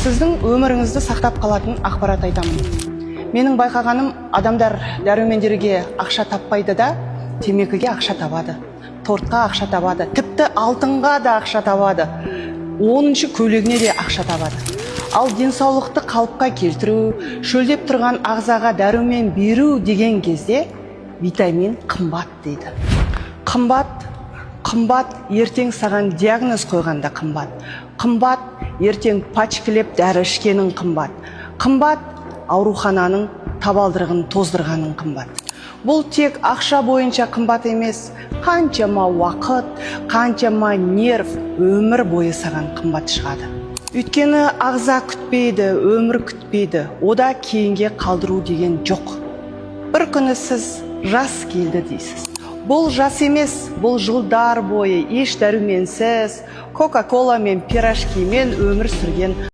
Сіздің өміріңізді сақтап қалатын ақпарат айтамын. Менің байқағаным, адамдар дәрумендерге ақша таппайды да, темекіге ақша табады, тортқа ақша табады, тіпті алтынға да ақша табады, 10-шы көйлегіне де ақша табады. Ал денсаулықты қалыпқа келтіру, шөлдеп тұрған ағзаға дәрумен беру деген кезде витамин қымбат дейді. Қымбат ертең саған диагноз қойғанда қымбат. Қымбат ертең пачкілеп дәрі ішкенің қымбат. Қымбат аурухананың табалдырығын тоздырғаның қымбат. Бұл тек ақша бойынша қымбат емес, қаншама уақыт, қаншама нерв, өмір бойы саған қымбат шығады. Өйткені ағза күтпейді, өмір күтпейді, ода кейінге қалдыру деген жоқ. Бір күні сіз жас келді дейсіз. Бұл жас емес, бұл жылдар бойы еш дәруменсіз, кока-кола мен пирожкимен өмір сүрген